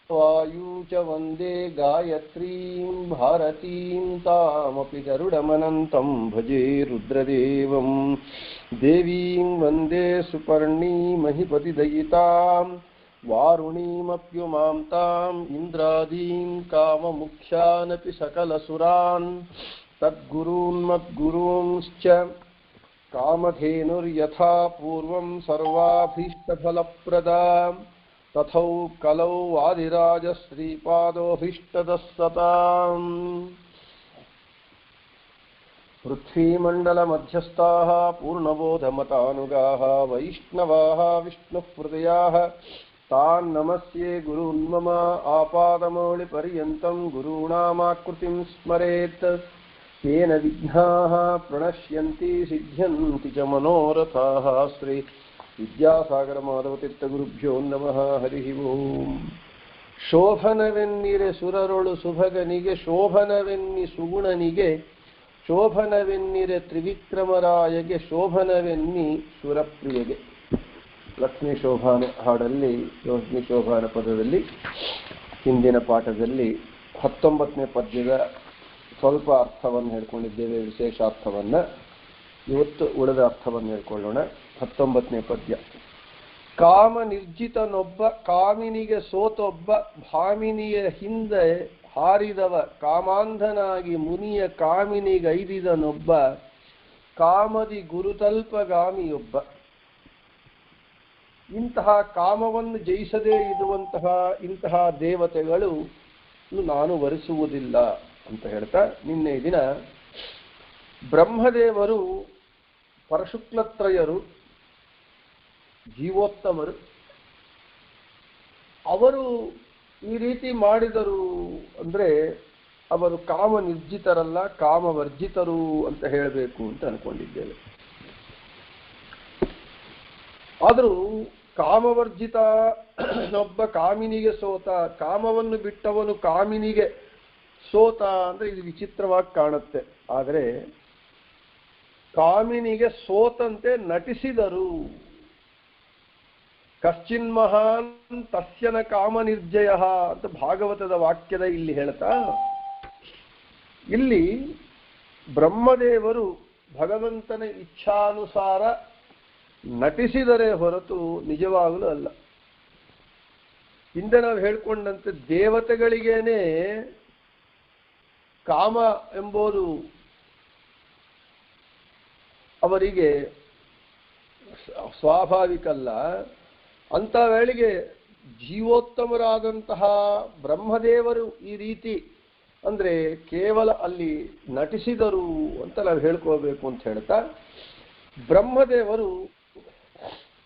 वायु च वन्दे गायत्रीं भारतीं तामपि गरुडमनन्तं भजे रुद्रदेवं देवीं वन्दे सुपर्णीमहिपतिदयितां वारुणीमप्युमां ताम् इन्द्रादीं काममुख्यानपि सकलसुरान् तद्गुरून् मद्गुरूंश्च कामधेनुर्यथा पूर्वं सर्वाभीष्टफलप्रदा तथौ कलौ वादिराजश्रीपादोऽभीष्टदः सताम् पृथ्वीमण्डलमध्यस्थाः पूर्णबोधमतानुगाः वैष्णवाः विष्णुहृदयाः तान् नमस्ये गुरून् मम आपादमौलिपर्यन्तं गुरूणामाकृतिं स्मरेत् तेन विघ्नाः प्रणश्यन्ति सिद्ध्यन्ति च मनोरथाः श्री विद्यासागर माधवतीर्थ गुरुभ्यो नमः हरि ओम ಶೋಭನವೆನ್ನಿರೆ ಸುರರೊಳು ಸುಭಗನಿಗೆ ಶೋಭನವೆನ್ನಿ ಸುಗುಣನಿಗೆ ಶೋಭನವೆನ್ನಿರೆ ತ್ರಿವಿಕ್ರಮರಾಯಗೆ ಶೋಭನವೆನ್ನಿ ಸುರಪ್ರಿಯಗೆ ಲಕ್ಷ್ಮೀ ಶೋಭಾನ ಹಾಡಲ್ಲಿ ಲಕ್ಷ್ಮೀ ಶೋಭಾನ ಪದದಲ್ಲಿ ಹಿಂದಿನ ಪಾಠದಲ್ಲಿ 19ನೇ ಪದ್ಯದ ಸ್ವಲ್ಪ ಅರ್ಥವನ್ನು ಹೇಳ್ಕೊಂಡಿದ್ದೇವೆ. ವಿಶೇಷ ಅರ್ಥವನ್ನು ಇವತ್ತು ಉಳಿದ ಅರ್ಥವನ್ನು ಹೇಳ್ಕೊಳ್ಳೋಣ. 19ನೇ ಪದ್ಯ. ಕಾಮ ನಿರ್ಜಿತನೊಬ್ಬ ಕಾಮಿನಿಗೆ ಸೋತೊಬ್ಬ ಭಾಮಿನಿಯ ಹಿಂದೆ ಹಾರಿದವ ಕಾಮಾಂಧನಾಗಿ ಮುನಿಯ ಕಾಮಿನಿಗೈದಿದನೊಬ್ಬ ಕಾಮದಿ ಗುರುತಲ್ಪಗಾಮಿಯೊಬ್ಬ. ಇಂತಹ ಕಾಮವನ್ನು ಜಯಿಸದೇ ಇರುವಂತಹ ಇಂತಹ ದೇವತೆಗಳು ನಾನು ವರಿಸುವುದಿಲ್ಲ ಅಂತ ಹೇಳ್ತಾ, ನಿನ್ನೆ ದಿನ ಬ್ರಹ್ಮದೇವರು ಪರಶುಕ್ಲತ್ರಯರು ಜೀವೋತ್ತಮರು, ಅವರು ಈ ರೀತಿ ಮಾಡಿದರು ಅಂದರೆ ಅವರು ಕಾಮ ನಿರ್ಜಿತರಲ್ಲ, ಕಾಮವರ್ಜಿತರು ಅಂತ ಹೇಳಬೇಕು ಅಂತ ಅನ್ಕೊಂಡಿದ್ದೇವೆ. ಆದರೂ ಕಾಮವರ್ಜಿತ ಒಬ್ಬ ಕಾಮಿನಿಗೆ ಸೋತ, ಕಾಮವನ್ನು ಬಿಟ್ಟವನು ಕಾಮಿನಿಗೆ ಸೋತ ಅಂದ್ರೆ ಇದು ವಿಚಿತ್ರವಾಗಿ ಕಾಣುತ್ತೆ. ಆದರೆ ಕಾಮಿನಿಗೆ ಸೋತಂತೆ ನಟಿಸಿದರು. ಕಶ್ಚಿನ್ ಮಹಾನ್ ತಸ್ಯನ ಕಾಮ ನಿರ್ಜಯ ಅಂತ ಭಾಗವತದ ವಾಕ್ಯದ ಇಲ್ಲಿ ಹೇಳ್ತಾ, ಇಲ್ಲಿ ಬ್ರಹ್ಮದೇವರು ಭಗವಂತನ ಇಚ್ಛಾನುಸಾರ ನಟಿಸಿದರೆ ಹೊರತು ನಿಜವಾಗಲೂ ಅಲ್ಲ. ಹಿಂದೆ ನಾವು ಹೇಳ್ಕೊಂಡಂತೆ ದೇವತೆಗಳಿಗೇನೆ ಕಾಮ ಎಂಬುದು ಅವರಿಗೆ ಸ್ವಾಭಾವಿಕ ಅಲ್ಲ. ಅಂತ ವೇಳೆಗೆ ಜೀವೋತ್ತಮರಾದಂತಹ ಬ್ರಹ್ಮದೇವರು ಈ ರೀತಿ ಅಂದ್ರೆ ಕೇವಲ ಅಲ್ಲಿ ನಟಿಸಿದರು ಅಂತ ನಾವು ಹೇಳ್ಕೋಬೇಕು ಅಂತ ಹೇಳ್ತಾ, ಬ್ರಹ್ಮದೇವರು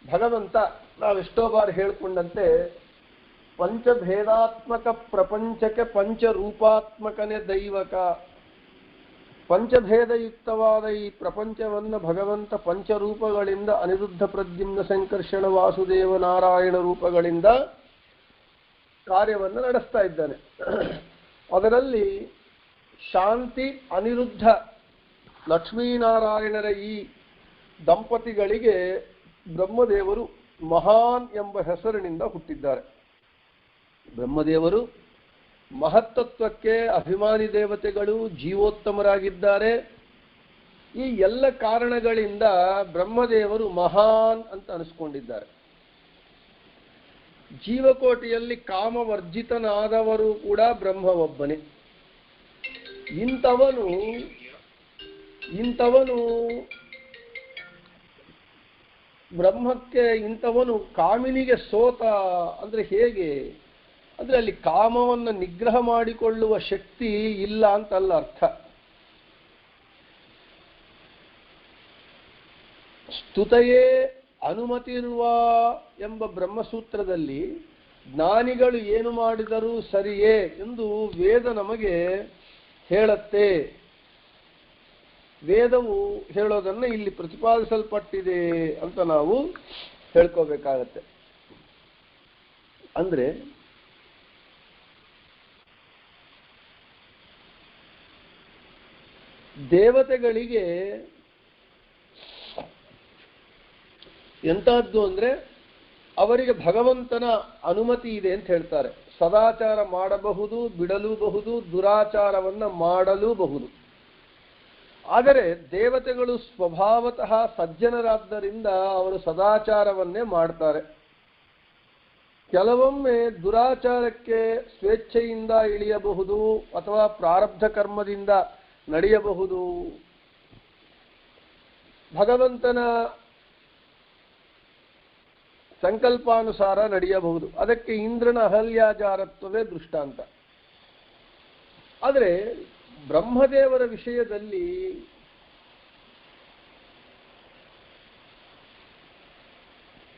ಭಗವಂತ ನಾವೆಷ್ಟೋ ಬಾರಿ ಹೇಳ್ಕೊಂಡಂತೆ ಪಂಚಭೇದಾತ್ಮಕ ಪ್ರಪಂಚಕ್ಕೆ ಪಂಚರೂಪಾತ್ಮಕನೇ ದೈವಕ. ಪಂಚಭೇದಯುಕ್ತವಾದ ಈ ಪ್ರಪಂಚವನ್ನು ಭಗವಂತ ಪಂಚರೂಪಗಳಿಂದ ಅನಿರುದ್ಧ ಪ್ರದ್ಯುಮ್ನ ಸಂಕರ್ಷಣ ವಾಸುದೇವ ನಾರಾಯಣ ರೂಪಗಳಿಂದ ಕಾರ್ಯವನ್ನು ನಡೆಸ್ತಾ ಇದ್ದಾನೆ. ಅದರಲ್ಲಿ ಶಾಂತಿ ಅನಿರುದ್ಧ ಲಕ್ಷ್ಮೀನಾರಾಯಣರ ಈ ದಂಪತಿಗಳಿಗೆ ಬ್ರಹ್ಮದೇವರು ಮಹಾನ್ ಎಂಬ ಹೆಸರಿನಿಂದ ಹುಟ್ಟಿದ್ದಾರೆ. ಬ್ರಹ್ಮದೇವರು ಮಹತ್ತತ್ವಕ್ಕೆ ಅಭಿಮಾನಿ ದೇವತೆಗಳು, ಜೀವೋತ್ತಮರಾಗಿದ್ದಾರೆ. ಈ ಎಲ್ಲ ಕಾರಣಗಳಿಂದ ಬ್ರಹ್ಮದೇವರು ಮಹಾನ್ ಅಂತ ಅನಿಸ್ಕೊಂಡಿದ್ದಾರೆ. ಜೀವಕೋಟಿಯಲ್ಲಿ ಕಾಮವರ್ಜಿತನಾದವರು ಕೂಡ ಬ್ರಹ್ಮ ಒಬ್ಬನೇ. ಇಂಥವನು ಬ್ರಹ್ಮಕ್ಕೆ ಇಂಥವನು ಕಾಮಿನಿಗೆ ಸೋತ ಅಂದ್ರೆ ಹೇಗೆ ಅಂದ್ರೆ ಅಲ್ಲಿ ಕಾಮವನ್ನು ನಿಗ್ರಹ ಮಾಡಿಕೊಳ್ಳುವ ಶಕ್ತಿ ಇಲ್ಲ ಅಂತಲ್ಲ ಅರ್ಥ. ಸ್ತುತಯೇ ಅನುಮತಿರುವ ಎಂಬ ಬ್ರಹ್ಮಸೂತ್ರದಲ್ಲಿ ಜ್ಞಾನಿಗಳು ಏನು ಮಾಡಿದರೂ ಸರಿಯೇ ಎಂದು ವೇದ ನಮಗೆ ಹೇಳುತ್ತೆ. ವೇದವು ಹೇಳೋದನ್ನ ಇಲ್ಲಿ ಪ್ರತಿಪಾದಿಸಲ್ಪಟ್ಟಿದೆ ಅಂತ ನಾವು ಹೇಳ್ಕೋಬೇಕಾಗತ್ತೆ. ಅಂದ್ರೆ ದೇವತೆಗಳಿಗೆ ಎಂತಹದ್ದು ಅಂದ್ರೆ ಅವರಿಗೆ ಭಗವಂತನ ಅನುಮತಿ ಇದೆ ಅಂತ ಹೇಳ್ತಾರೆ. ಸದಾಚಾರ ಮಾಡಬಹುದು, ಬಿಡಲೂಬಹುದು, ದುರಾಚಾರವನ್ನು ಮಾಡಲೂಬಹುದು. ಆದರೆ ದೇವತೆಗಳು ಸ್ವಭಾವತಃ ಸಜ್ಜನರಾದ್ದರಿಂದ ಅವರು ಸದಾಚಾರವನ್ನೇ ಮಾಡ್ತಾರೆ. ಕೆಲವೊಮ್ಮೆ ದುರಾಚಾರಕ್ಕೆ ಸ್ವೇಚ್ಛೆಯಿಂದ ಇಳಿಯಬಹುದು ಅಥವಾ ಪ್ರಾರಬ್ಧ ಕರ್ಮದಿಂದ ನಡೆಯಬಹುದು. ಭಗವಂತನ ಸಂಕಲ್ಪಾನುಸಾರ ನಡೆಯಬಹುದು. ಅದಕ್ಕೆ ಇಂದ್ರನ ಅಹಲ್ಯಾಚಾರತ್ವವೇ ದೃಷ್ಟಾಂತ. ಆದರೆ ಬ್ರಹ್ಮದೇವರ ವಿಷಯದಲ್ಲಿ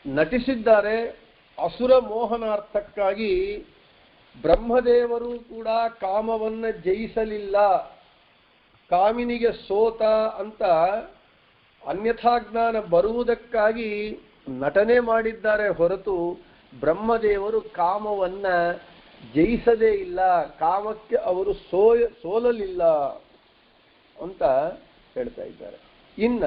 ನಟಿಸಿದ್ದಾರೆ. ಅಸುರ ಮೋಹನಾರ್ಥಕ್ಕಾಗಿ ಬ್ರಹ್ಮದೇವರು ಕೂಡ ಕಾಮವನ್ನು ಜಯಿಸಲಿಲ್ಲ, ಕಾಮಿನಿಗೆ ಸೋತ ಅಂತ ಅನ್ಯಥಾಜ್ಞಾನ ಬರುವುದಕ್ಕಾಗಿ ನಟನೆ ಮಾಡಿದ್ದಾರೆ ಹೊರತು ಬ್ರಹ್ಮದೇವರು ಕಾಮವನ್ನ ಜಯಿಸದೇ ಇಲ್ಲ, ಕಾಮಕ್ಕೆ ಅವರು ಸೋಲಲಿಲ್ಲ ಅಂತ ಹೇಳ್ತಾ ಇದ್ದಾರೆ. ಇನ್ನ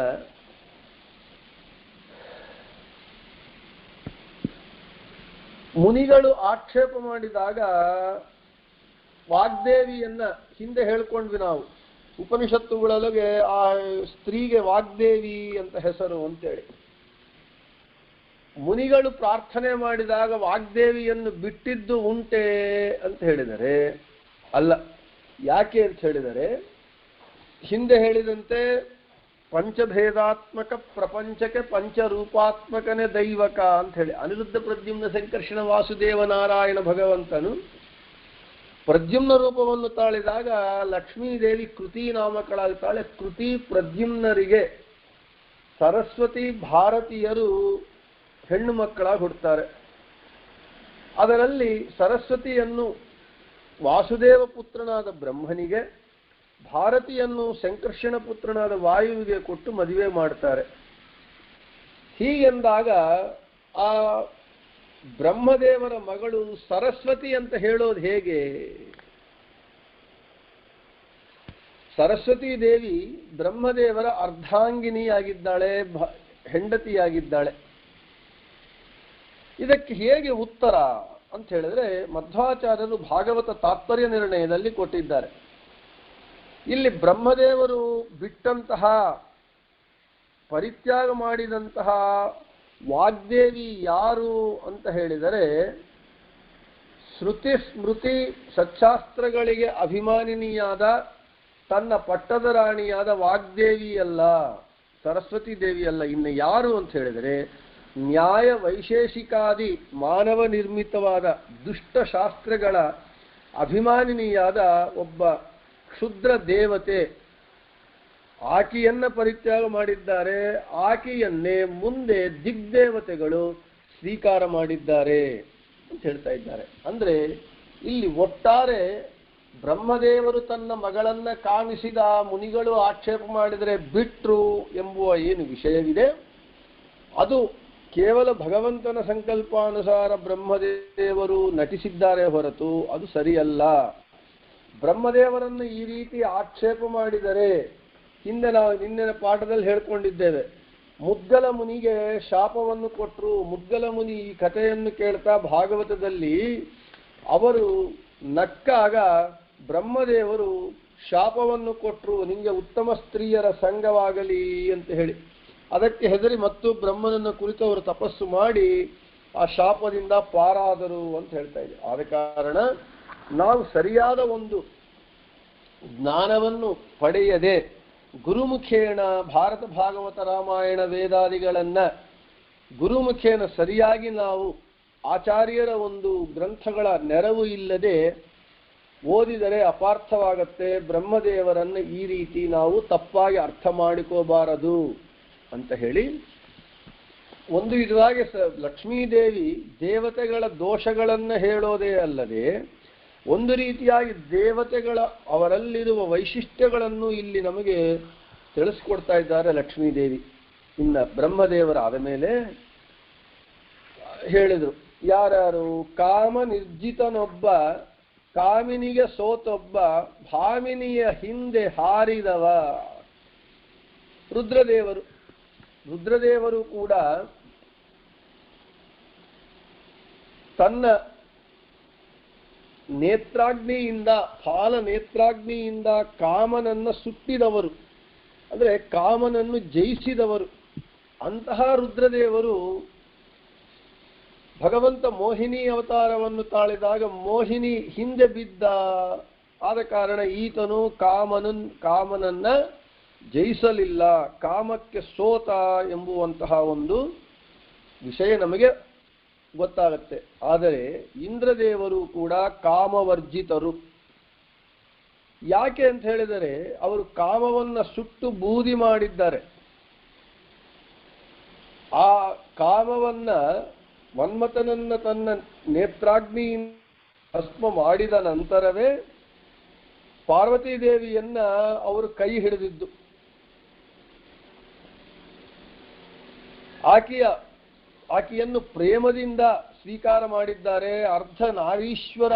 ಮುನಿಗಳು ಆಕ್ಷೇಪ ಮಾಡಿದಾಗ ವಾಗ್ದೇವಿಯನ್ನ ಹಿಂದೆ ಹೇಳ್ಕೊಂಡ್ವಿ ನಾವು, ಉಪನಿಷತ್ತುಗಳೊಳಗೆ ಆ ಸ್ತ್ರೀಗೆ ವಾಗ್ದೇವಿ ಅಂತ ಹೆಸರು ಅಂತೇಳಿ. ಮುನಿಗಳು ಪ್ರಾರ್ಥನೆ ಮಾಡಿದಾಗ ವಾಗ್ದೇವಿಯನ್ನು ಬಿಟ್ಟಿದ್ದು ಉಂಟೆ ಅಂತ ಹೇಳಿದರೆ ಅಲ್ಲ. ಯಾಕೆ ಅಂತ ಹೇಳಿದರೆ, ಹಿಂದೆ ಹೇಳಿದಂತೆ ಪಂಚಭೇದಾತ್ಮಕ ಪ್ರಪಂಚಕ್ಕೆ ಪಂಚರೂಪಾತ್ಮಕನೇ ದೈವಕ ಅಂತ ಹೇಳಿ ಅನಿರುದ್ಧ ಪ್ರದ್ಯುಮ್ನ ಸಂಕರ್ಷಣ ವಾಸುದೇವ ನಾರಾಯಣ ಭಗವಂತನು ಪ್ರದ್ಯುಮ್ನ ರೂಪವನ್ನು ತಾಳಿದಾಗ ಲಕ್ಷ್ಮೀದೇವಿ ಕೃತಿ ನಾಮಕಳಾಗ್ತಾಳೆ. ಕೃತಿ ಪ್ರದ್ಯುಮ್ನರಿಗೆ ಸರಸ್ವತಿ ಭಾರತೀಯರು ಹೆಣ್ಣು ಮಕ್ಕಳಾಗಿ ಹುಡ್ತಾರೆ. ಅದರಲ್ಲಿ ಸರಸ್ವತಿಯನ್ನು ವಾಸುದೇವ ಪುತ್ರನಾದ ಬ್ರಹ್ಮನಿಗೆ, ಭಾರತಿಯನ್ನು ಸಂಕರ್ಷಣ ಪುತ್ರನಾದ ವಾಯುವಿಗೆ ಕೊಟ್ಟು ಮದುವೆ ಮಾಡ್ತಾರೆ. ಹೀಗೆಂದಾಗ ಆ ಬ್ರಹ್ಮದೇವರ ಮಗಳು ಸರಸ್ವತಿ ಅಂತ ಹೇಳೋದು ಹೇಗೆ? ಸರಸ್ವತಿ ದೇವಿ ಬ್ರಹ್ಮದೇವರ ಅರ್ಧಾಂಗಿನಿಯಾಗಿದ್ದಾಳೆ, ಹೆಂಡತಿಯಾಗಿದ್ದಾಳೆ. ಇದಕ್ಕೆ ಹೇಗೆ ಉತ್ತರ ಅಂತ ಹೇಳಿದ್ರೆ ಮಧ್ವಾಚಾರ್ಯರು ಭಾಗವತ ತಾತ್ಪರ್ಯ ನಿರ್ಣಯದಲ್ಲಿ ಕೊಟ್ಟಿದ್ದಾರೆ. ಇಲ್ಲಿ ಬ್ರಹ್ಮದೇವರು ಬಿಟ್ಟಂತಹ, ಪರಿತ್ಯಾಗ ಮಾಡಿದಂತಹ ವಾಗ್ದೇವಿ ಯಾರು ಅಂತ ಹೇಳಿದರೆ ಶ್ರುತಿ ಸ್ಮೃತಿ ಸಚ್ಚಾಸ್ತ್ರಗಳಿಗೆ ಅಭಿಮಾನಿನಿಯಾದ ತನ್ನ ಪಟ್ಟದ ರಾಣಿಯಾದ ವಾಗ್ದೇವಿಯಲ್ಲ, ಸರಸ್ವತಿ ದೇವಿಯಲ್ಲ. ಇನ್ನು ಯಾರು ಅಂತ ಹೇಳಿದರೆ ನ್ಯಾಯ ವೈಶೇಷಿಕಾದಿ ಮಾನವ ನಿರ್ಮಿತವಾದ ದುಷ್ಟ ಶಾಸ್ತ್ರಗಳ ಅಭಿಮಾನಿನಿಯಾದ ಒಬ್ಬ ಕ್ಷುದ್ರ ದೇವತೆ. ಆಕೆಯನ್ನ ಪರಿತ್ಯಾಗ ಮಾಡಿದ್ದಾರೆ. ಆಕೆಯನ್ನೇ ಮುಂದೆ ದಿಗ್ದೇವತೆಗಳು ಸ್ವೀಕಾರ ಮಾಡಿದ್ದಾರೆ ಅಂತ ಹೇಳ್ತಾ ಇದ್ದಾರೆ. ಅಂದ್ರೆ ಇಲ್ಲಿ ಒಟ್ಟಾರೆ ಬ್ರಹ್ಮದೇವರು ತನ್ನ ಮಗಳನ್ನ ಕಾಮಿಸಿದ, ಮುನಿಗಳು ಆಕ್ಷೇಪ ಮಾಡಿದರೆ ಬಿಟ್ರು ಎಂಬುವ ಏನು ವಿಷಯವಿದೆ ಅದು ಕೇವಲ ಭಗವಂತನ ಸಂಕಲ್ಪಾನುಸಾರ ಬ್ರಹ್ಮದೇವರು ನಟಿಸಿದ್ದಾರೆ ಹೊರತು ಅದು ಸರಿಯಲ್ಲ. ಬ್ರಹ್ಮದೇವರನ್ನು ಈ ರೀತಿ ಆಕ್ಷೇಪ ಮಾಡಿದರೆ, ಹಿಂದೆ ನಾವು ನಿನ್ನೆ ಪಾಠದಲ್ಲಿ ಹೇಳ್ಕೊಂಡಿದ್ದೇವೆ, ಮುದ್ಗಲ ಮುನಿಗೆ ಶಾಪವನ್ನು ಕೊಟ್ಟರು. ಮುದ್ಗಲ ಮುನಿ ಈ ಕಥೆಯನ್ನು ಕೇಳ್ತಾ ಭಾಗವತದಲ್ಲಿ ಅವರು ನಕ್ಕಾಗ ಬ್ರಹ್ಮದೇವರು ಶಾಪವನ್ನು ಕೊಟ್ಟರು, ನಿಮಗೆ ಉತ್ತಮ ಸ್ತ್ರೀಯರ ಸಂಘವಾಗಲಿ ಅಂತ ಹೇಳಿ. ಅದಕ್ಕೆ ಹೆದರಿ ಮತ್ತು ಬ್ರಹ್ಮನನ್ನು ಕುರಿತು ಅವರು ತಪಸ್ಸು ಮಾಡಿ ಆ ಶಾಪದಿಂದ ಪಾರಾದರು ಅಂತ ಹೇಳ್ತಾ ಇದೆ. ಆದ ಕಾರಣ ನಾವು ಸರಿಯಾದ ಒಂದು ಜ್ಞಾನವನ್ನು ಪಡೆಯದೆ ಗುರುಮುಖೇನ ಭಾರತ ಭಾಗವತ ರಾಮಾಯಣ ವೇದಾದಿಗಳನ್ನ ಗುರುಮುಖೇನ ಸರಿಯಾಗಿ ನಾವು ಆಚಾರ್ಯರ ಒಂದು ಗ್ರಂಥಗಳ ನೆರವು ಇಲ್ಲದೆ ಓದಿದರೆ ಅಪಾರ್ಥವಾಗತ್ತೆ. ಬ್ರಹ್ಮದೇವರನ್ನು ಈ ರೀತಿ ನಾವು ತಪ್ಪಾಗಿ ಅರ್ಥ ಮಾಡಿಕೋಬಾರದು ಅಂತ ಹೇಳಿ, ಒಂದು ವಿಧವಾಗಿ ಲಕ್ಷ್ಮೀದೇವಿ ದೇವತೆಗಳ ದೋಷಗಳನ್ನು ಹೇಳೋದೇ ಅಲ್ಲದೆ ಒಂದು ರೀತಿಯಾಗಿ ದೇವತೆಗಳ ಅವರಲ್ಲಿರುವ ವೈಶಿಷ್ಟ್ಯಗಳನ್ನು ಇಲ್ಲಿ ನಮಗೆ ತಿಳಿಸ್ಕೊಡ್ತಾ ಇದ್ದಾರೆ ಲಕ್ಷ್ಮೀದೇವಿ. ಇನ್ನು ಬ್ರಹ್ಮದೇವರ ಆದ ಮೇಲೆ ಹೇಳಿದರು, ಯಾರ್ಯಾರು? ಕಾಮ ನಿರ್ಜಿತನೊಬ್ಬ, ಕಾಮಿನಿಗೆ ಸೋತೊಬ್ಬ, ಭಾಮಿನಿಯ ಹಿಂದೆ ಹಾರಿದವ ರುದ್ರದೇವರು. ರುದ್ರದೇವರು ಕೂಡ ತನ್ನ ನೇತ್ರಾಗ್ನಿಯಿಂದ ಫಾಲ ನೇತ್ರಾಗ್ನಿಯಿಂದ ಕಾಮನನ್ನ ಸುಟ್ಟಿದವರು, ಅಂದರೆ ಕಾಮನನ್ನು ಜಯಿಸಿದವರು. ಅಂತಹ ರುದ್ರದೇವರು ಭಗವಂತ ಮೋಹಿನಿ ಅವತಾರವನ್ನು ತಾಳಿದಾಗ ಮೋಹಿನಿ ಹಿಂದೆ ಬಿದ್ದ. ಆದ ಕಾರಣ ಈತನು ಕಾಮನನ್ನ ಜಯಿಸಲಿಲ್ಲ, ಕಾಮಕ್ಕೆ ಸೋತ ಎಂಬುವಂತಹ ಒಂದು ವಿಷಯ ನಮಗೆ ಗೊತ್ತಾಗುತ್ತೆ. ಆದರೆ ಇಂದ್ರದೇವರು ಕೂಡ ಕಾಮವರ್ಜಿತರು. ಯಾಕೆ ಅಂತ ಹೇಳಿದರೆ ಅವರು ಕಾಮವನ್ನ ಸುಟ್ಟು ಬೂದಿ ಮಾಡಿದ್ದಾರೆ. ಆ ಕಾಮವನ್ನ ಮನ್ಮಥನನ್ನ ತನ್ನ ನೇತ್ರಾಗ್ನಿಯಿಂದ ಭಸ್ಮ ಮಾಡಿದ ನಂತರವೇ ಪಾರ್ವತೀ ದೇವಿಯನ್ನ ಅವರು ಕೈ ಹಿಡಿದಿದ್ದು. ಆಕೆಯನ್ನು ಪ್ರೇಮದಿಂದ ಸ್ವೀಕಾರ ಮಾಡಿದ್ದಾರೆ. ಅರ್ಧ ನಾರೀಶ್ವರ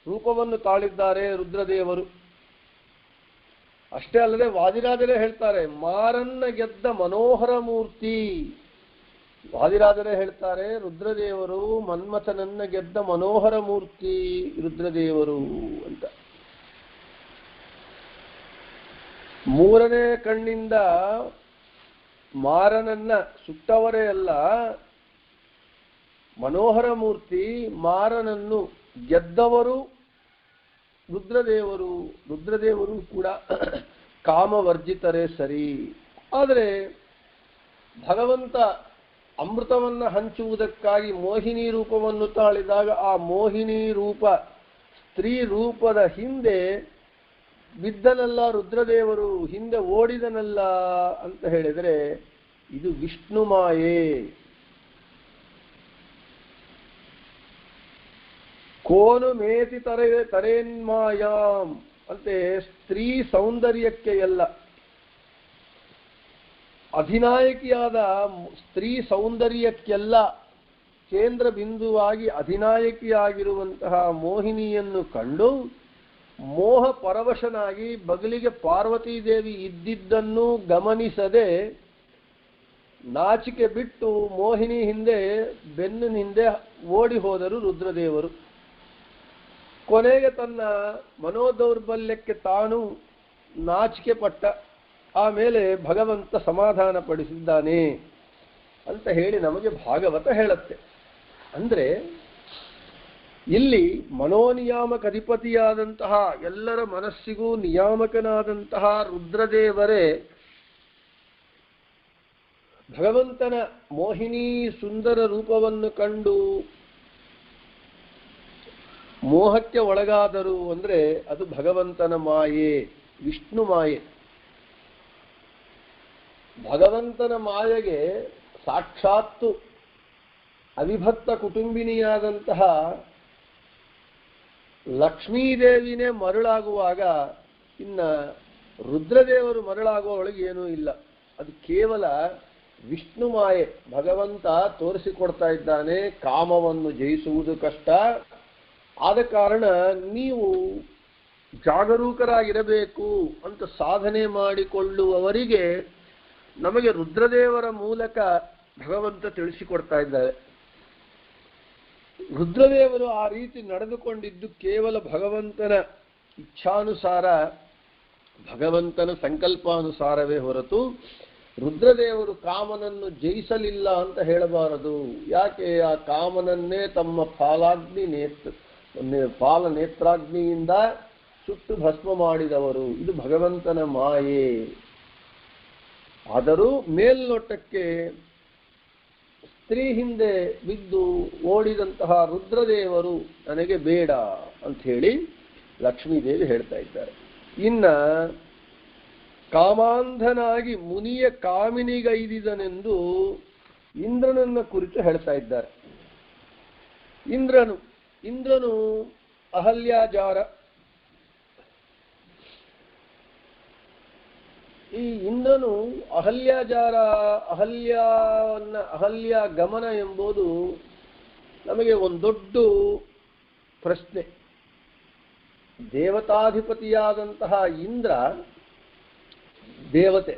ರೂಪವನ್ನು ತಾಳಿದ್ದಾರೆ ರುದ್ರದೇವರು. ಅಷ್ಟೇ ಅಲ್ಲದೆ ವಾದಿರಾಜರೇ ಹೇಳ್ತಾರೆ, ಮಾರನ್ನ ಗೆದ್ದ ಮನೋಹರ ಮೂರ್ತಿ. ವಾದಿರಾಜರೇ ಹೇಳ್ತಾರೆ, ರುದ್ರದೇವರು ಮನ್ಮಥನನ್ನ ಗೆದ್ದ ಮನೋಹರ ಮೂರ್ತಿ ರುದ್ರದೇವರು ಅಂತ. ಮೂರನೇ ಕಣ್ಣಿಂದ ಮಾರನನ್ನ ಸುಟ್ಟವರೇ ಅಲ್ಲ, ಮನೋಹರ ಮೂರ್ತಿ ಮಾರನನ್ನು ಗೆದ್ದವರು ರುದ್ರದೇವರು. ರುದ್ರದೇವರು ಕೂಡ ಕಾಮವರ್ಜಿತರೇ ಸರಿ. ಆದರೆ ಭಗವಂತ ಅಮೃತವನ್ನು ಹಂಚುವುದಕ್ಕಾಗಿ ಮೋಹಿನಿ ರೂಪವನ್ನು ತಾಳಿದಾಗ ಆ ಮೋಹಿನಿ ರೂಪ ಸ್ತ್ರೀ ರೂಪದ ಹಿಂದೆ ಬಿದ್ದನಲ್ಲ ರುದ್ರದೇವರು, ಹಿಂದೆ ಓಡಿದನಲ್ಲ ಅಂತ ಹೇಳಿದರೆ ಇದು ವಿಷ್ಣು ಮಾಯೆ. ಕೋನು ಮೇತಿ ತರೇನ್ಮಾಯಾಮ್ ಅಂತೆ ಸ್ತ್ರೀ ಸೌಂದರ್ಯಕ್ಕೆ ಎಲ್ಲ ಅಧಿನಾಯಕಿಯಾದ ಸ್ತ್ರೀ ಸೌಂದರ್ಯಕ್ಕೆಲ್ಲ ಕೇಂದ್ರ ಬಿಂದುವಾಗಿ ಅಧಿನಾಯಕಿಯಾಗಿರುವಂತಹ ಮೋಹಿನಿಯನ್ನು ಕಂಡು ಮೋಹ ಪರವಶನಾಗಿ ಬಗಲಿಗೆ ಪಾರ್ವತೀ ದೇವಿ ಇದ್ದಿದ್ದನ್ನು ಗಮನಿಸದೆ ನಾಚಿಕೆ ಬಿಟ್ಟು ಮೋಹಿನಿ ಹಿಂದೆ ಬೆನ್ನಿನ ಹಿಂದೆ ಓಡಿ ಹೋದರು ರುದ್ರದೇವರು. ಕೊನೆಗೆ ತನ್ನ ಮನೋದೌರ್ಬಲ್ಯಕ್ಕೆ ತಾನು ನಾಚಿಕೆ ಪಟ್ಟ. ಆಮೇಲೆ ಭಗವಂತ ಸಮಾಧಾನ ಪಡಿಸಿದ್ದಾನೆ ಅಂತ ಹೇಳಿ ನಮಗೆ ಭಾಗವತ ಹೇಳುತ್ತೆ. ಅಂದ್ರೆ ಇಲ್ಲಿ ಮನೋನಿಯಾಮಕ ಅಧಿಪತಿಯಾದಂತಹ ಎಲ್ಲರ ಮನಸ್ಸಿಗೂ ನಿಯಾಮಕನಾದಂತಹ ರುದ್ರದೇವರೇ ಭಗವಂತನ ಮೋಹಿನಿ ಸುಂದರ ರೂಪವನ್ನು ಕಂಡು ಮೋಹಕ್ಕೆ ಒಳಗಾದರು. ಅಂದ್ರೆ ಅದು ಭಗವಂತನ ಮಾಯೆ, ವಿಷ್ಣು ಮಾಯೆ. ಭಗವಂತನ ಮಾಯೆಗೆ ಸಾಕ್ಷಾತ್ತು ಅವಿಭಕ್ತ ಕುಟುಂಬಿನಿಯಾದಂತಹ ಲಕ್ಷ್ಮೀದೇವಿನೇ ಮರಳಾಗುವಾಗ ಇನ್ನ ರುದ್ರದೇವರು ಮರಳಾಗುವ ಒಳಗೆ ಏನೂ ಇಲ್ಲ. ಅದು ಕೇವಲ ವಿಷ್ಣು ಮಾಯೆ. ಭಗವಂತ ತೋರಿಸಿಕೊಡ್ತಾ ಇದ್ದಾನೆ, ಕಾಮವನ್ನು ಜಯಿಸುವುದು ಕಷ್ಟ, ಆದ ಕಾರಣ ನೀವು ಜಾಗರೂಕರಾಗಿರಬೇಕು ಅಂತ ಸಾಧನೆ ಮಾಡಿಕೊಳ್ಳುವವರಿಗೆ ನಮಗೆ ರುದ್ರದೇವರ ಮೂಲಕ ಭಗವಂತ ತಿಳಿಸಿಕೊಡ್ತಾ ಇದ್ದಾರೆ. ರುದ್ರದೇವರು ಆ ರೀತಿ ನಡೆದುಕೊಂಡಿದ್ದು ಕೇವಲ ಭಗವಂತನ ಇಚ್ಛಾನುಸಾರ, ಭಗವಂತನ ಸಂಕಲ್ಪಾನುಸಾರವೇ ಹೊರತು ರುದ್ರದೇವರು ಕಾಮನನ್ನು ಜಯಿಸಲಿಲ್ಲ ಅಂತ ಹೇಳಬಾರದು. ಯಾಕೆ? ಆ ಕಾಮನನ್ನೇ ತಮ್ಮ ಫಾಲ ನೇತ್ರಾಗ್ನಿಯಿಂದ ಸುಟ್ಟು ಭಸ್ಮ ಮಾಡಿದವರು. ಇದು ಭಗವಂತನ ಮಾಯೆ. ಆದರೂ ಮೇಲ್ನೋಟಕ್ಕೆ ಸ್ತ್ರೀ ಹಿಂದೆ ಬಿದ್ದು ಓಡಿದಂತಹ ರುದ್ರದೇವರು ನನಗೆ ಬೇಡ ಅಂತ ಹೇಳಿ ಲಕ್ಷ್ಮೀದೇವಿ ಹೇಳ್ತಾ ಇದ್ದಾರೆ. ಇನ್ನ ಕಾಮಾಂಧನಾಗಿ ಮುನಿಯ ಕಾಮಿನಿಗೈದಿದನೆಂದು ಇಂದ್ರನನ್ನ ಕುರಿತು ಹೇಳ್ತಾ ಇದ್ದಾರೆ. ಇಂದ್ರನು ಅಹಲ್ಯಾಜಾರ. ಈ ಇಂದ್ರನು ಅಹಲ್ಯಾಜಾರ, ಅಹಲ್ಯ ಗಮನ ಎಂಬುದು ನಮಗೆ ಒಂದು ದೊಡ್ಡ ಪ್ರಶ್ನೆ. ದೇವತಾಧಿಪತಿಯಾದಂತಹ ಇಂದ್ರ ದೇವತೆ,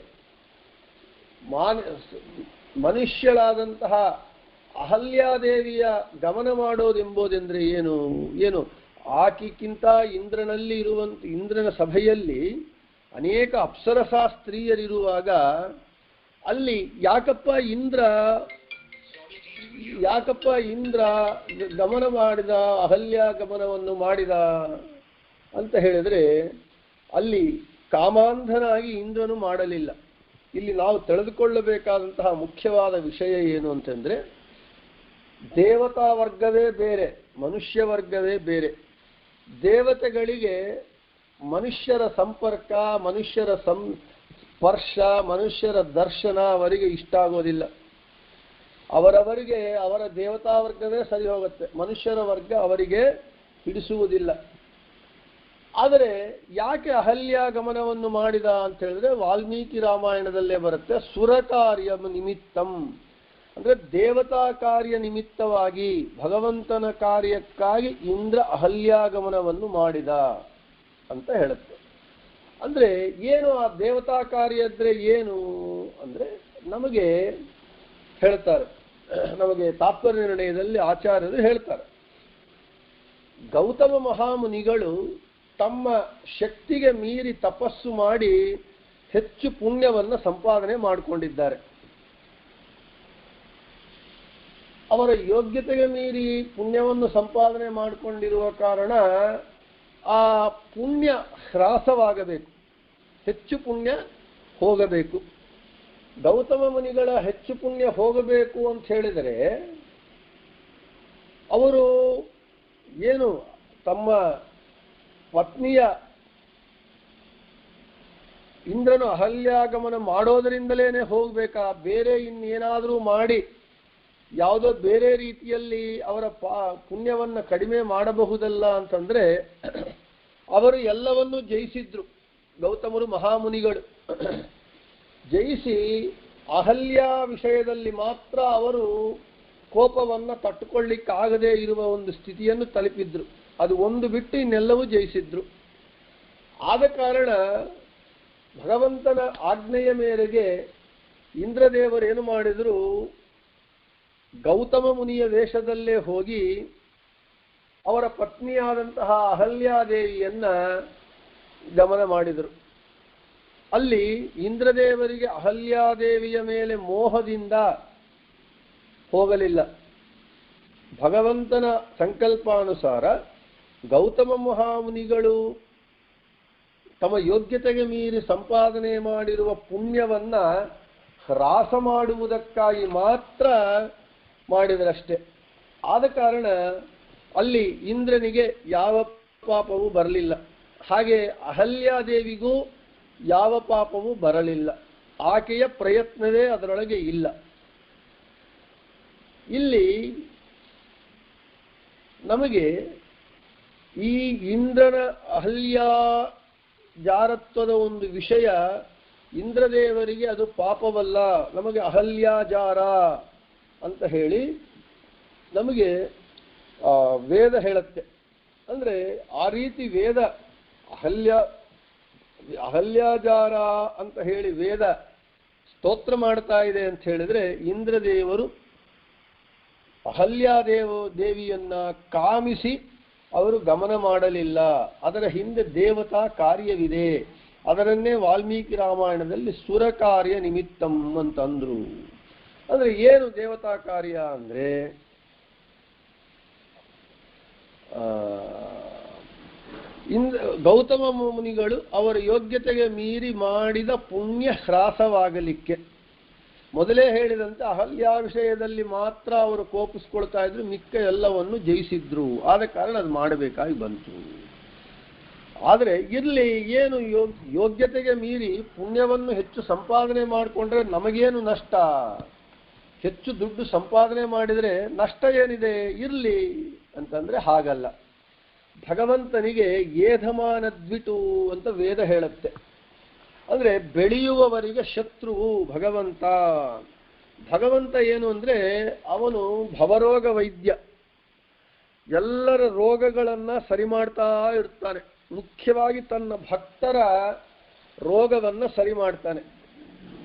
ಮನುಷ್ಯಳಾದಂತಹ ಅಹಲ್ಯಾದೇವಿಯ ಗಮನ ಮಾಡೋದೆಂಬುದೆಂದ್ರೆ ಏನು? ಆಕೆಗಿಂತ ಇಂದ್ರನಲ್ಲಿ ಇಂದ್ರನ ಸಭೆಯಲ್ಲಿ ಅನೇಕ ಅಪ್ಸರಸಾ ಸ್ತ್ರೀಯರಿರುವಾಗ ಅಲ್ಲಿ ಯಾಕಪ್ಪ ಇಂದ್ರ ಗಮನ ಮಾಡಿದ, ಅಹಲ್ಯ ಗಮನವನ್ನು ಮಾಡಿದ ಅಂತ ಹೇಳಿದ್ರೆ ಅಲ್ಲಿ ಕಾಮಾಂಧನಾಗಿ ಇಂದ್ರನು ಮಾಡಲಿಲ್ಲ. ಇಲ್ಲಿ ನಾವು ತಿಳಿದುಕೊಳ್ಳಬೇಕಾದಂತಹ ಮುಖ್ಯವಾದ ವಿಷಯ ಏನು ಅಂತಂದ್ರೆ, ದೇವತಾ ವರ್ಗವೇ ಬೇರೆ, ಮನುಷ್ಯ ವರ್ಗವೇ ಬೇರೆ. ದೇವತೆಗಳಿಗೆ ಮನುಷ್ಯರ ಸಂಪರ್ಕ, ಮನುಷ್ಯರ ಸ್ಪರ್ಶ, ಮನುಷ್ಯರ ದರ್ಶನ ಅವರಿಗೆ ಇಷ್ಟ ಆಗೋದಿಲ್ಲ. ಅವರವರಿಗೆ ಅವರ ದೇವತಾ ವರ್ಗವೇ ಸರಿ ಹೋಗುತ್ತೆ, ಮನುಷ್ಯರ ವರ್ಗ ಅವರಿಗೆ ಹಿಡಿಸುವುದಿಲ್ಲ. ಆದರೆ ಯಾಕೆ ಅಹಲ್ಯ ಗಮನವನ್ನು ಮಾಡಿದ ಅಂತ ಹೇಳಿದ್ರೆ ವಾಲ್ಮೀಕಿ ರಾಮಾಯಣದಲ್ಲೇ ಬರುತ್ತೆ, ಸುರಕಾರ್ಯ ನಿಮಿತ್ತಂ, ಅಂದ್ರೆ ದೇವತಾ ಕಾರ್ಯ ನಿಮಿತ್ತವಾಗಿ ಭಗವಂತನ ಕಾರ್ಯಕ್ಕಾಗಿ ಇಂದ್ರ ಅಹಲ್ಯಾಗಮನವನ್ನು ಮಾಡಿದ ಅಂತ ಹೇಳುತ್ತೆ. ಅಂದ್ರೆ ಏನು ಆ ದೇವತಾ ಕಾರ್ಯ ಅಂದ್ರೆ ಏನು ಅಂದ್ರೆ ನಮಗೆ ಹೇಳ್ತಾರೆ, ನಮಗೆ ತಾತ್ಪರ್ಯ ನಿರ್ಣಯದಲ್ಲಿ ಆಚಾರ್ಯರು ಹೇಳ್ತಾರೆ, ಗೌತಮ ಮಹಾಮುನಿಗಳು ತಮ್ಮ ಶಕ್ತಿಗೆ ಮೀರಿ ತಪಸ್ಸು ಮಾಡಿ ಹೆಚ್ಚು ಪುಣ್ಯವನ್ನು ಸಂಪಾದನೆ ಮಾಡಿಕೊಂಡಿದ್ದಾರೆ. ಅವರ ಯೋಗ್ಯತೆಗೆ ಮೀರಿ ಪುಣ್ಯವನ್ನು ಸಂಪಾದನೆ ಮಾಡಿಕೊಂಡಿರುವ ಕಾರಣ ಆ ಪುಣ್ಯ ಹ್ರಾಸವಾಗಬೇಕು, ಹೆಚ್ಚು ಪುಣ್ಯ ಹೋಗಬೇಕು. ಗೌತಮ ಮುನಿಗಳ ಹೆಚ್ಚು ಪುಣ್ಯ ಹೋಗಬೇಕು ಅಂತ ಹೇಳಿದರೆ ಅವರು ಏನು ತಮ್ಮ ಪತ್ನಿಯ ಇಂದ್ರನು ಅಹಲ್ಯಾಗಮನ ಮಾಡೋದರಿಂದಲೇ ಹೋಗ್ಬೇಕಾ, ಬೇರೆ ಇನ್ನೇನಾದರೂ ಮಾಡಿ ಯಾವುದೋ ಬೇರೆ ರೀತಿಯಲ್ಲಿ ಅವರ ಪುಣ್ಯವನ್ನು ಕಡಿಮೆ ಮಾಡಬಹುದಲ್ಲ ಅಂತಂದ್ರೆ ಅವರು ಎಲ್ಲವನ್ನೂ ಜಯಿಸಿದ್ರು. ಗೌತಮರು ಮಹಾಮುನಿಗಳು ಜಯಿಸಿ ಅಹಲ್ಯ ವಿಷಯದಲ್ಲಿ ಮಾತ್ರ ಅವರು ಕೋಪವನ್ನು ತಟ್ಟುಕೊಳ್ಳಿಕ್ಕಾಗದೇ ಇರುವ ಒಂದು ಸ್ಥಿತಿಯನ್ನು ತಲುಪಿದ್ರು. ಅದು ಒಂದು ಬಿಟ್ಟು ಇನ್ನೆಲ್ಲವೂ ಜಯಿಸಿದ್ರು. ಆದ ಕಾರಣ ಭಗವಂತನ ಆಜ್ಞೆಯ ಮೇರೆಗೆ ಇಂದ್ರದೇವರೇನು ಮಾಡಿದ್ರು, ಗೌತಮ ಮುನಿಯ ವೇಷದಲ್ಲೇ ಹೋಗಿ ಅವರ ಪತ್ನಿಯಾದಂತಹ ಅಹಲ್ಯಾದೇವಿಯನ್ನ ಗಮನ ಮಾಡಿದರು. ಅಲ್ಲಿ ಇಂದ್ರದೇವರಿಗೆ ಅಹಲ್ಯಾದೇವಿಯ ಮೇಲೆ ಮೋಹದಿಂದ ಹೋಗಲಿಲ್ಲ. ಭಗವಂತನ ಸಂಕಲ್ಪಾನುಸಾರ ಗೌತಮ ಮಹಾಮುನಿಗಳು ತಮ್ಮ ಯೋಗ್ಯತೆಗೆ ಮೀರಿ ಸಂಪಾದನೆ ಮಾಡಿರುವ ಪುಣ್ಯವನ್ನ ಹ್ರಾಸ ಮಾಡುವುದಕ್ಕಾಗಿ ಮಾತ್ರ ಮಾಡಿದರಷ್ಟೆ. ಆದ ಕಾರಣ ಅಲ್ಲಿ ಇಂದ್ರನಿಗೆ ಯಾವ ಪಾಪವೂ ಬರಲಿಲ್ಲ, ಹಾಗೆ ಅಹಲ್ಯಾದೇವಿಗೂ ಯಾವ ಪಾಪವೂ ಬರಲಿಲ್ಲ. ಆಕೆಯ ಪ್ರಯತ್ನವೇ ಅದರೊಳಗೆ ಇಲ್ಲ. ಇಲ್ಲಿ ನಮಗೆ ಈ ಇಂದ್ರನ ಅಹಲ್ಯ ಜಾರತ್ವದ ಒಂದು ವಿಷಯ, ಇಂದ್ರದೇವರಿಗೆ ಅದು ಪಾಪವಲ್ಲ, ನಮಗೆ ಅಹಲ್ಯಾಜಾರ ಅಂತ ಹೇಳಿ ನಮಗೆ ವೇದ ಹೇಳುತ್ತೆ. ಅಂದರೆ ಆ ರೀತಿ ವೇದ ಅಹಲ್ಯಾಜಾರ ಅಂತ ಹೇಳಿ ವೇದ ಸ್ತೋತ್ರ ಮಾಡ್ತಾ ಇದೆ ಅಂತ ಹೇಳಿದ್ರೆ, ಇಂದ್ರದೇವರು ದೇವಿಯನ್ನ ಕಾಮಿಸಿ ಅವರು ಗಮನ ಮಾಡಲಿಲ್ಲ. ಅದರ ಹಿಂದೆ ದೇವತಾ ಕಾರ್ಯವಿದೆ. ಅದರನ್ನೇ ವಾಲ್ಮೀಕಿ ರಾಮಾಯಣದಲ್ಲಿ ಸುರಕಾರ್ಯ ನಿಮಿತ್ತಂ ಅಂತಂದ್ರು. ಅಂದ್ರೆ ಏನು ದೇವತಾ ಕಾರ್ಯ ಅಂದ್ರೆ, ಗೌತಮ ಮುನಿಗಳು ಅವರ ಯೋಗ್ಯತೆಗೆ ಮೀರಿ ಮಾಡಿದ ಪುಣ್ಯ ಹ್ರಾಸವಾಗಲಿಕ್ಕೆ, ಮೊದಲೇ ಹೇಳಿದಂತೆ ಅಹಲ್ಯ ವಿಷಯದಲ್ಲಿ ಮಾತ್ರ ಅವರು ಕೋಪಿಸ್ಕೊಳ್ತಾ ಇದ್ರು, ಮಿಕ್ಕ ಎಲ್ಲವನ್ನು ಜಯಿಸಿದ್ರು. ಆದ ಕಾರಣ ಅದು ಮಾಡಬೇಕಾಗಿ ಬಂತು. ಆದರೆ ಇಲ್ಲಿ ಏನು ಯೋಗ್ಯತೆಗೆ ಮೀರಿ ಪುಣ್ಯವನ್ನು ಹೆಚ್ಚು ಸಂಪಾದನೆ ಮಾಡಿಕೊಂಡ್ರೆ ನಮಗೇನು ನಷ್ಟ? ಹೆಚ್ಚು ದುಡ್ಡು ಸಂಪಾದನೆ ಮಾಡಿದರೆ ನಷ್ಟ ಏನಿದೆ? ಇರಲಿ ಅಂತಂದ್ರೆ ಹಾಗಲ್ಲ. ಭಗವಂತನಿಗೆ ಏಧಮಾನದ್ವಿಟು ಅಂತ ವೇದ ಹೇಳುತ್ತೆ. ಅಂದ್ರೆ ಬೆಳೆಯುವವರಿಗೆ ಶತ್ರುವು ಭಗವಂತ. ಭಗವಂತ ಏನು ಅಂದ್ರೆ ಅವನು ಭವರೋಗ ವೈದ್ಯ, ಎಲ್ಲರ ರೋಗಗಳನ್ನ ಸರಿ ಮಾಡ್ತಾ ಇರ್ತಾನೆ. ಮುಖ್ಯವಾಗಿ ತನ್ನ ಭಕ್ತರ ರೋಗವನ್ನ ಸರಿ ಮಾಡ್ತಾನೆ.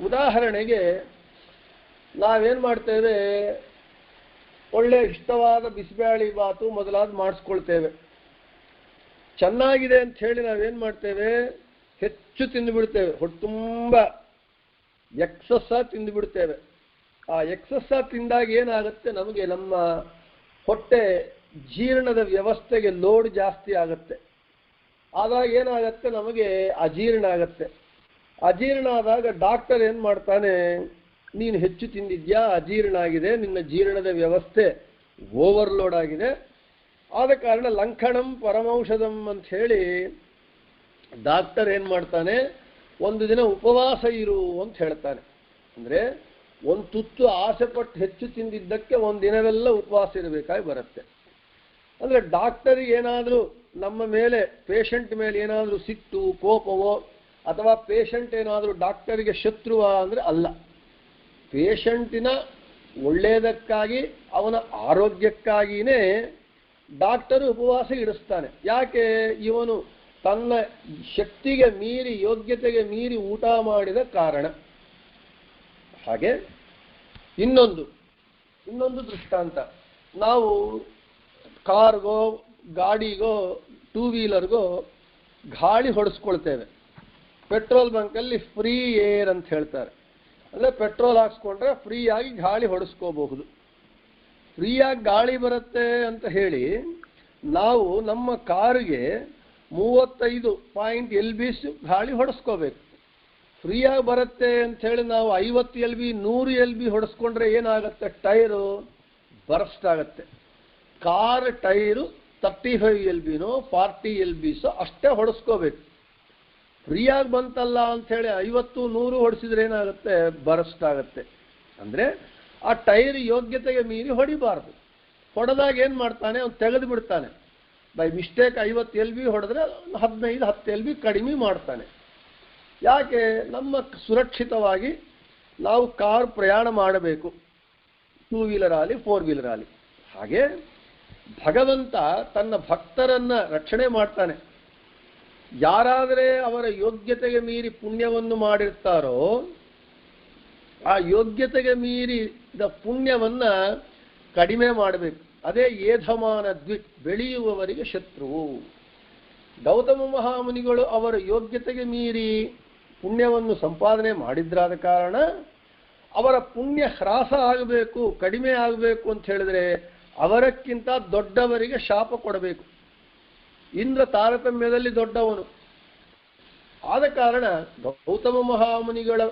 ಉದಾಹರಣೆಗೆ ನಾವೇನ್ ಮಾಡ್ತೇವೆ, ಒಳ್ಳೆ ಇಷ್ಟವಾದ ಬಿಸಿಬೇಳೆ ಬಾತು ಮೊದಲಾದ ಮಾಡಿಸ್ಕೊಳ್ತೇವೆ. ಚೆನ್ನಾಗಿದೆ ಅಂತ ಹೇಳಿ ನಾವೇನು ಮಾಡ್ತೇವೆ, ಹೆಚ್ಚು ತಿಂದುಬಿಡ್ತೇವೆ, ಹೊಟ್ಟೆ ತುಂಬ ಎಕ್ಸಸ್ಸ ತಿಂದುಬಿಡ್ತೇವೆ. ಆ ಎಕ್ಸಸ್ಸ ತಿಂದಾಗ ಏನಾಗುತ್ತೆ, ನಮಗೆ ನಮ್ಮ ಹೊಟ್ಟೆ ಜೀರ್ಣದ ವ್ಯವಸ್ಥೆಗೆ ಲೋಡ್ ಜಾಸ್ತಿ ಆಗುತ್ತೆ. ಆದಾಗ ಏನಾಗುತ್ತೆ, ನಮಗೆ ಅಜೀರ್ಣ ಆಗುತ್ತೆ. ಅಜೀರ್ಣ ಆದಾಗ ಡಾಕ್ಟರ್ ಏನು ಮಾಡ್ತಾನೆ, ನೀನು ಹೆಚ್ಚು ತಿಂದಿದ್ಯಾ, ಅಜೀರ್ಣ ಆಗಿದೆ, ನಿನ್ನ ಜೀರ್ಣದ ವ್ಯವಸ್ಥೆ ಓವರ್ಲೋಡ್ ಆಗಿದೆ, ಆದ ಕಾರಣ ಲಂಕಣಂ ಪರಮೌಷಧಂ ಅಂತ ಹೇಳಿ ಡಾಕ್ಟರ್ ಏನು ಮಾಡ್ತಾನೆ, ಒಂದು ದಿನ ಉಪವಾಸ ಇರು ಅಂತ ಹೇಳ್ತಾನೆ. ಅಂದರೆ ಒಂದು ತುತ್ತು ಆಸೆ ಪಟ್ಟು ಹೆಚ್ಚು ತಿಂದಿದ್ದಕ್ಕೆ ಒಂದು ದಿನವೆಲ್ಲ ಉಪವಾಸ ಇರಬೇಕಾಗಿ ಬರುತ್ತೆ. ಅಂದರೆ ಡಾಕ್ಟರಿಗೆ ಏನಾದರೂ ನಮ್ಮ ಮೇಲೆ, ಪೇಷಂಟ್ ಮೇಲೆ ಏನಾದರೂ ಸಿಟ್ಟು ಕೋಪವೋ, ಅಥವಾ ಪೇಷಂಟ್ ಏನಾದರೂ ಡಾಕ್ಟರಿಗೆ ಶತ್ರುವ ಅಂದರೆ ಅಲ್ಲ. ಪೇಷಂಟಿನ ಒಳ್ಳೆಯದಕ್ಕಾಗಿ, ಅವನ ಆರೋಗ್ಯಕ್ಕಾಗಿಯೇ ಡಾಕ್ಟರು ಉಪವಾಸ ಇಡಿಸ್ತಾನೆ. ಯಾಕೆ, ಇವನು ತನ್ನ ಶಕ್ತಿಗೆ ಮೀರಿ, ಯೋಗ್ಯತೆಗೆ ಮೀರಿ ಊಟ ಮಾಡಿದ ಕಾರಣ. ಹಾಗೆ ಇನ್ನೊಂದು ದೃಷ್ಟಾಂತ, ನಾವು ಕಾರ್ಗೋ, ಗಾಡಿಗೋ, ಟೂ ವೀಲರ್ಗೋ ಗಾಳಿ ಹೊಡೆಸ್ಕೊಳ್ತೇವೆ. ಪೆಟ್ರೋಲ್ ಬಂಕಲ್ಲಿ ಫ್ರೀ ಏರ್ ಅಂತ ಹೇಳ್ತಾರೆ. ಅಂದರೆ ಪೆಟ್ರೋಲ್ ಹಾಕ್ಸ್ಕೊಂಡ್ರೆ ಫ್ರೀಯಾಗಿ ಗಾಳಿ ಹೊಡೆಸ್ಕೋಬಹುದು. ಫ್ರೀಯಾಗಿ ಗಾಳಿ ಬರುತ್ತೆ ಅಂತ ಹೇಳಿ ನಾವು ನಮ್ಮ ಕಾರಿಗೆ 35 LBs ಗಾಳಿ ಹೊಡೆಸ್ಕೋಬೇಕು. ಫ್ರೀಯಾಗಿ ಬರುತ್ತೆ ಅಂಥೇಳಿ ನಾವು 50 LB 100 LB ಹೊಡೆಸ್ಕೊಂಡ್ರೆ ಏನಾಗುತ್ತೆ, ಟೈರು ಬರ್ಸ್ಟ್ ಆಗುತ್ತೆ. ಕಾರ್ ಟೈರು 35 LBನೋ 40 LBಸೋ ಅಷ್ಟೇ ಹೊಡೆಸ್ಕೋಬೇಕು. ಫ್ರೀಯಾಗಿ ಬಂತಲ್ಲ ಅಂಥೇಳಿ 50 100 ಹೊಡೆಸಿದ್ರೆ ಏನಾಗುತ್ತೆ, ಬರ್ಸ್ಟ್ ಆಗುತ್ತೆ. ಅಂದರೆ ಆ ಟೈರ್ ಯೋಗ್ಯತೆಗೆ ಮೀರಿ ಹೊಡಿಬಾರ್ದು. ಹೊಡೆದಾಗ ಏನು ಮಾಡ್ತಾನೆ, ಅವ್ನು ತೆಗೆದು ಬಿಡ್ತಾನೆ. ಬೈ ಮಿಸ್ಟೇಕ್ 50 LB ಹೊಡೆದ್ರೆ 15-10 LB ಕಡಿಮೆ ಮಾಡ್ತಾನೆ. ಯಾಕೆ, ನಮ್ಮ ಸುರಕ್ಷಿತವಾಗಿ ನಾವು ಕಾರ್ ಪ್ರಯಾಣ ಮಾಡಬೇಕು, 2 ವೀಲರ್ ಆಗಲಿ 4 ವೀಲರ್ ಆಗಲಿ. ಹಾಗೆ ಭಗವಂತ ತನ್ನ ಭಕ್ತರನ್ನು ರಕ್ಷಣೆ ಮಾಡ್ತಾನೆ. ಯಾರಾದರೆ ಅವರ ಯೋಗ್ಯತೆಗೆ ಮೀರಿ ಪುಣ್ಯವನ್ನು ಮಾಡಿರ್ತಾರೋ, ಆ ಯೋಗ್ಯತೆಗೆ ಮೀರಿದ ಪುಣ್ಯವನ್ನು ಕಡಿಮೆ ಮಾಡಬೇಕು. ಅದೇ ಏಧಮಾನ ದ್ವಿಟ್, ಬೆಳೆಯುವವರಿಗೆ ಶತ್ರುವು. ಗೌತಮ ಮಹಾಮುನಿಗಳು ಅವರ ಯೋಗ್ಯತೆಗೆ ಮೀರಿ ಪುಣ್ಯವನ್ನು ಸಂಪಾದನೆ ಮಾಡಿದ್ರಾದ ಕಾರಣ ಅವರ ಪುಣ್ಯ ಹ್ರಾಸ ಆಗಬೇಕು, ಕಡಿಮೆ ಆಗಬೇಕು ಅಂತ ಹೇಳಿದ್ರೆ ಅವರಕ್ಕಿಂತ ದೊಡ್ಡವರಿಗೆ ಶಾಪ ಕೊಡಬೇಕು. ಇಂದ್ರ ತಾರತಮ್ಯದಲ್ಲಿ ದೊಡ್ಡವನು. ಆದ ಕಾರಣ ಗೌತಮ ಮಹಾಮುನಿಗಳ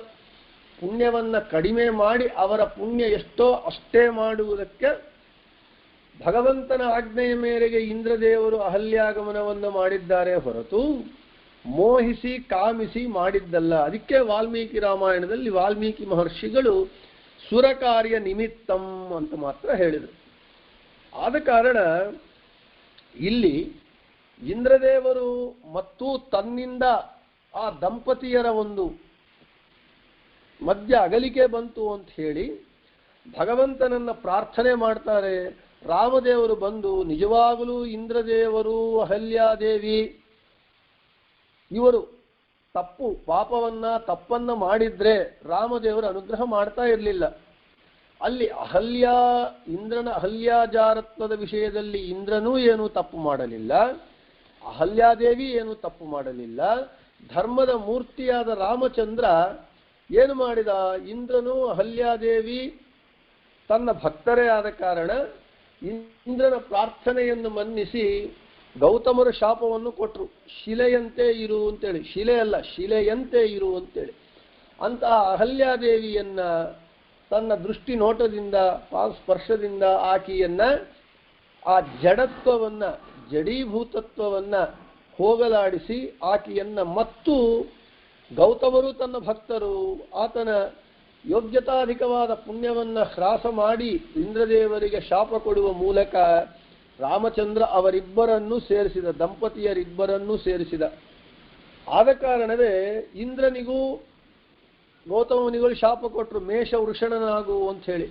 ಪುಣ್ಯವನ್ನು ಕಡಿಮೆ ಮಾಡಿ ಅವರ ಪುಣ್ಯ ಎಷ್ಟೋ ಅಷ್ಟೇ ಮಾಡುವುದಕ್ಕೆ ಭಗವಂತನ ಆಜ್ಞೆಯ ಮೇರೆಗೆ ಇಂದ್ರದೇವರು ಅಹಲ್ಯಾಗಮನವನ್ನು ಮಾಡಿದ್ದಾರೆ ಹೊರತು ಮೋಹಿಸಿ ಕಾಮಿಸಿ ಮಾಡಿದ್ದಲ್ಲ. ಅದಕ್ಕೆ ವಾಲ್ಮೀಕಿ ರಾಮಾಯಣದಲ್ಲಿ ವಾಲ್ಮೀಕಿ ಮಹರ್ಷಿಗಳು ಸುರಕಾರ್ಯ ನಿಮಿತ್ತಂ ಅಂತ ಮಾತ್ರ ಹೇಳಿದರು. ಆದ ಕಾರಣ ಇಲ್ಲಿ ಇಂದ್ರದೇವರು ಮತ್ತು ತನ್ನಿಂದ ಆ ದಂಪತಿಯರ ಒಂದು ಮಧ್ಯ ಅಗಲಿಕೆ ಬಂತು ಅಂತ ಹೇಳಿ ಭಗವಂತನನ್ನ ಪ್ರಾರ್ಥನೆ ಮಾಡ್ತಾರೆ. ರಾಮದೇವರು ಬಂದು ನಿಜವಾಗಲೂ ಇಂದ್ರದೇವರು ಅಹಲ್ಯಾದೇವಿ ಇವರು ತಪ್ಪನ್ನ ಮಾಡಿದ್ರೆ ರಾಮದೇವರು ಅನುಗ್ರಹ ಮಾಡ್ತಾ ಇರಲಿಲ್ಲ. ಅಲ್ಲಿ ಇಂದ್ರನ ಅಹಲ್ಯಾಜಾರತ್ವದ ವಿಷಯದಲ್ಲಿ ಇಂದ್ರನೂ ಏನೂ ತಪ್ಪು ಮಾಡಲಿಲ್ಲ, ಅಹಲ್ಯಾದೇವಿ ಏನೂ ತಪ್ಪು ಮಾಡಲಿಲ್ಲ. ಧರ್ಮದ ಮೂರ್ತಿಯಾದ ರಾಮಚಂದ್ರ ಏನು ಮಾಡಿದ, ಇಂದ್ರನು ಅಹಲ್ಯಾದೇವಿ ತನ್ನ ಭಕ್ತರೇ ಆದ ಕಾರಣ ಇಂದ್ರನ ಪ್ರಾರ್ಥನೆಯನ್ನು ಮನ್ನಿಸಿ ಗೌತಮರ ಶಾಪವನ್ನು ಕೊಟ್ಟರು. ಶಿಲೆಯಂತೆ ಇರು ಅಂತೇಳಿ, ಶಿಲೆ ಅಲ್ಲ ಶಿಲೆಯಂತೆ ಇರು ಅಂತೇಳಿ. ಅಂತಹ ಅಹಲ್ಯಾದೇವಿಯನ್ನ ತನ್ನ ದೃಷ್ಟಿ ನೋಟದಿಂದ ಸ್ಪರ್ಶದಿಂದ ಆಕೆಯನ್ನ ಆ ಜಡತ್ವವನ್ನ ಜಡೀಭೂತತ್ವವನ್ನ ಹೋಗಲಾಡಿಸಿ ಆಕೆಯನ್ನ ಮತ್ತು ಗೌತಮರು ತನ್ನ ಭಕ್ತರು ಆತನ ಯೋಗ್ಯತಾಧಿಕವಾದ ಪುಣ್ಯವನ್ನು ಹ್ರಾಸ ಮಾಡಿ ಇಂದ್ರದೇವರಿಗೆ ಶಾಪ ಕೊಡುವ ಮೂಲಕ ರಾಮಚಂದ್ರ ಅವರಿಬ್ಬರನ್ನೂ ಸೇರಿಸಿದ, ದಂಪತಿಯರಿಬ್ಬರನ್ನೂ ಸೇರಿಸಿದ. ಆದ ಕಾರಣವೇ ಇಂದ್ರನಿಗೂ ಗೌತಮ ಮುನಿಗಳು ಶಾಪ ಕೊಟ್ಟರು, ಮೇಷ ವೃಷಣನಾಗು ಅಂತ ಹೇಳಿ.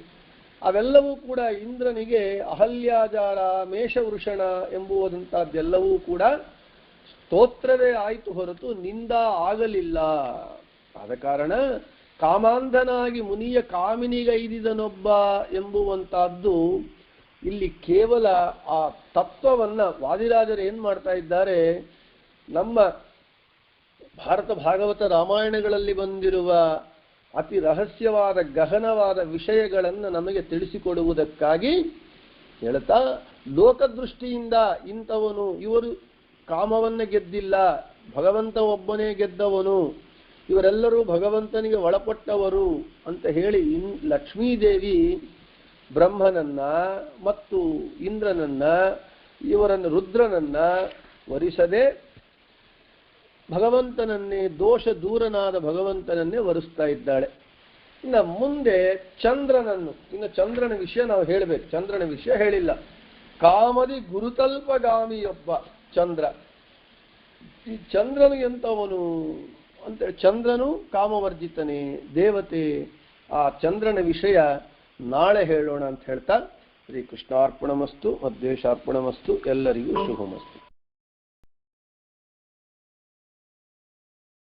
ಅವೆಲ್ಲವೂ ಕೂಡ ಇಂದ್ರನಿಗೆ ಅಹಲ್ಯಾಜಾರ ಮೇಷ ವೃಷಣ ಎಂಬುವಂಥದ್ದೆಲ್ಲವೂ ಕೂಡ ಸ್ತೋತ್ರವೇ ಆಯಿತು ಹೊರತು ನಿಂದ ಆಗಲಿಲ್ಲ. ಆದ ಕಾರಣ ಕಾಮಾಂಧನಾಗಿ ಮುನಿಯ ಕಾಮಿನಿಗೈದಿದನೊಬ್ಬ ಎಂಬುವಂತಹದ್ದು ಇಲ್ಲಿ ಕೇವಲ ಆ ತತ್ವವನ್ನ ವಾದಿರಾಜರು ಏನ್ ಮಾಡ್ತಾ ಇದ್ದಾರೆ, ನಮ್ಮ ಭಾರತ ಭಾಗವತ ರಾಮಾಯಣಗಳಲ್ಲಿ ಬಂದಿರುವ ಅತಿ ರಹಸ್ಯವಾದ ಗಹನವಾದ ವಿಷಯಗಳನ್ನು ನಮಗೆ ತಿಳಿಸಿಕೊಡುವುದಕ್ಕಾಗಿ ಹೇಳ್ತಾ, ಲೋಕದೃಷ್ಟಿಯಿಂದ ಇಂಥವನು ಇವರು ಕಾಮವನ್ನ ಗೆದ್ದಿಲ್ಲ, ಭಗವಂತ ಒಬ್ಬನೇ ಗೆದ್ದವನು, ಇವರೆಲ್ಲರೂ ಭಗವಂತನಿಗೆ ಒಳಪಟ್ಟವರು ಅಂತ ಹೇಳಿ ಲಕ್ಷ್ಮೀದೇವಿ ಬ್ರಹ್ಮನನ್ನ ಮತ್ತು ಇಂದ್ರನನ್ನ ಇವರನ್ನು ರುದ್ರನನ್ನ ವರಿಸದೆ ಭಗವಂತನನ್ನೇ, ದೋಷ ದೂರನಾದ ಭಗವಂತನನ್ನೇ ವರಿಸ್ತಾ ಇದ್ದಾಳೆ. ಇನ್ನು ಮುಂದೆ ಚಂದ್ರನನ್ನು, ಇನ್ನು ಚಂದ್ರನ ವಿಷಯ ನಾವು ಹೇಳಬೇಕು. ಚಂದ್ರನ ವಿಷಯ ಹೇಳಿಲ್ಲ. ಕಾಮದಿ ಗುರುತಲ್ಪಗಾಮಿಯೊಬ್ಬ ಚಂದ್ರ. ಈ ಚಂದ್ರನು ಎಂತವನು ಅಂತೇಳಿ, ಚಂದ್ರನು ಕಾಮವರ್ಜಿತನೇ, ದೇವತೆ. ಆ ಚಂದ್ರನ ವಿಷಯ ನಾಳೆ ಹೇಳೋಣ ಅಂತ ಹೇಳ್ತಾ, ಶ್ರೀಕೃಷ್ಣಾರ್ಪಣಮಸ್ತು, ಮಧ್ವೇಶಾರ್ಪಣಮಸ್ತು, ಎಲ್ಲರಿಗೂ ಶುಭಮಸ್ತು.